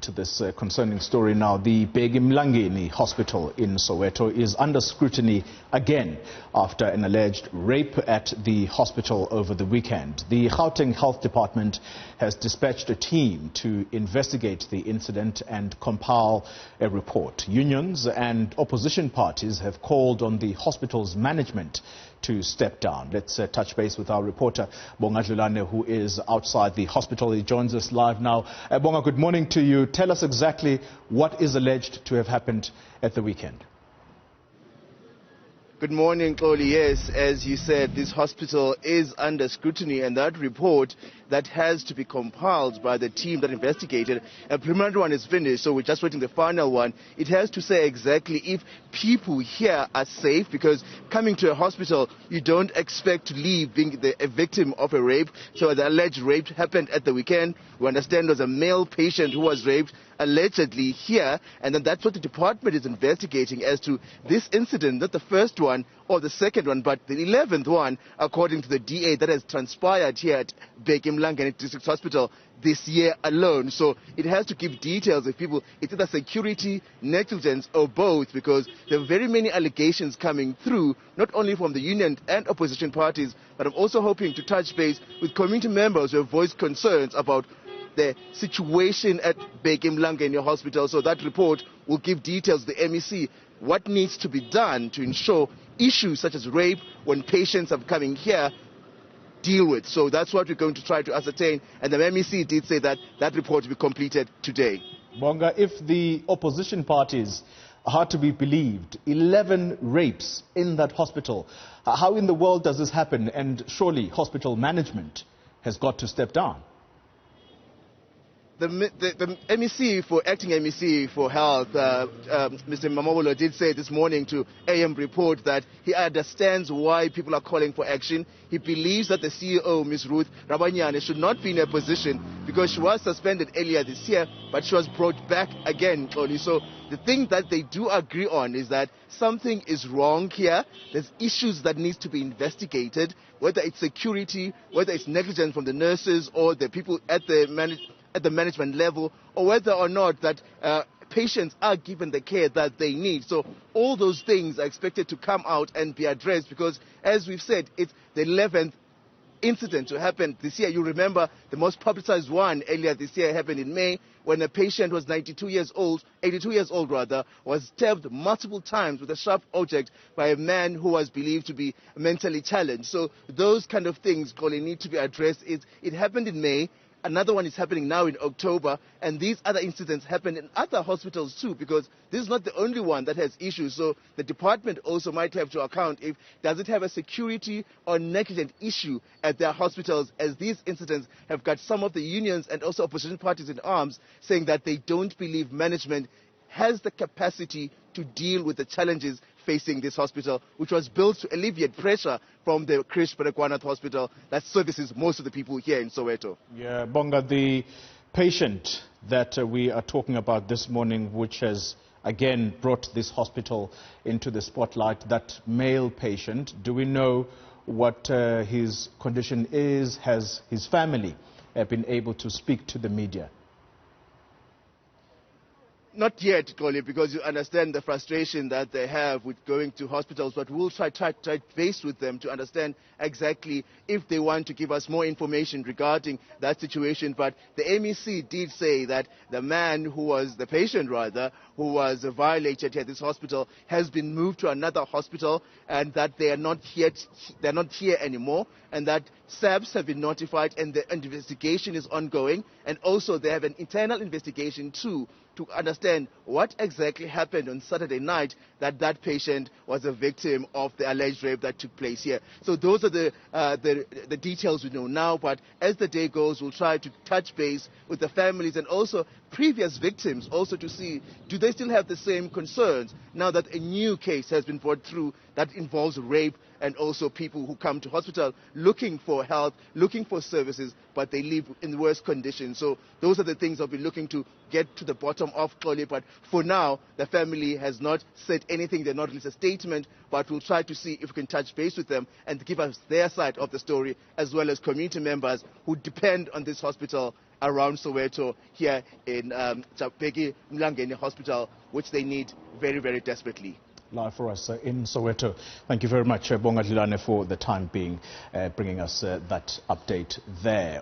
into this concerning story now. The Bheki Mlangeni Hospital in Soweto is under scrutiny again after an alleged rape at the hospital over the weekend. The Gauteng Health Department has dispatched a team to investigate the incident and compile a report. Unions and opposition parties have called on the hospital's management to step down. Let's touch base with our reporter, Bonga Dlulane, who is outside the hospital. He joins us live now. Bonga, good morning to you. Tell us exactly what is alleged to have happened at the weekend. Good morning, Xoli. Yes, as you said, this hospital is under scrutiny, and that report that has to be compiled by the team that investigated. A preliminary one is finished, so we're just waiting the final one. It has to say exactly if people here are safe, because coming to a hospital, you don't expect to leave being a victim of a rape. So the alleged rape happened at the weekend. We understand there was a male patient who was raped allegedly here, and then that's what the department is investigating as to this incident, not the first one or the second one, but the 11th one, according to the DA, that has transpired here at Bheki Mlangeni District Hospital this year alone. So it has to give details of people. It's either security, negligence, or both, because there are very many allegations coming through, not only from the union and opposition parties, but I'm also hoping to touch base with community members who have voiced concerns about the situation at Bheki Mlangeni Hospital. So that report will give details to the MEC, what needs to be done to ensure issues such as rape when patients are coming here deal with. So that's what we're going to try to ascertain, and the MEC did say that that report will be completed today. Bonga, if the opposition parties are to be believed, 11 rapes in that hospital, how in the world does this happen? And surely hospital management has got to step down. The MEC acting MEC for Health, Mr. Mamabolo, did say this morning to AM Report that he understands why people are calling for action. He believes that the CEO, Ms. Ruth Rabanyane, should not be in a position because she was suspended earlier this year, but she was brought back again, Tony. So the thing that they do agree on is that something is wrong here. There's issues that need to be investigated, whether it's security, whether it's negligence from the nurses or the people at the management level, or whether or not that patients are given the care that they need. So all those things are expected to come out and be addressed, because as we've said, it's the 11th incident to happen this year. You remember the most publicized one earlier this year happened in May, when a patient was 82 years old rather, was stabbed multiple times with a sharp object by a man who was believed to be mentally challenged. So those kind of things, Colin, need to be addressed. It happened in May. Another one is happening now in October, and these other incidents happen in other hospitals too, because this is not the only one that has issues. So the department also might have to account if does it have a security or negligent issue at their hospitals, as these incidents have got some of the unions and also opposition parties in arms saying that they don't believe management has the capacity to deal with the challenges facing this hospital, which was built to alleviate pressure from the Krish Baragwanath Hospital that services most of the people here in Soweto. Yeah, Bonga, the patient that we are talking about this morning, which has again brought this hospital into the spotlight, that male patient, do we know what his condition is? Has his family been able to speak to the media? Not yet, Colin, because you understand the frustration that they have with going to hospitals, but we'll try base with them to understand exactly if they want to give us more information regarding that situation. But the MEC did say that the man who was the patient, rather, who was violated at this hospital has been moved to another hospital, and that they're not here anymore, and that SABs have been notified and the investigation is ongoing, and also they have an internal investigation too to understand what exactly happened on Saturday night that patient was a victim of the alleged rape that took place here. So those are the details we know now, but as the day goes, we'll try to touch base with the families and also previous victims, also to see do they still have the same concerns now that a new case has been brought through that involves rape, and also people who come to hospital looking for help, looking for services, but they live in worse conditions. So those are the things I'll be looking to get to the bottom of, Chloe. But for now, the family has not said anything. They're not released a statement, but we'll try to see if we can touch base with them and give us their side of the story, as well as community members who depend on this hospital around Soweto here in Bheki Mlangeni Hospital, which they need very, very desperately. Live for us in Soweto. Thank you very much, Bonga Dlulane, for the time being, bringing us that update there.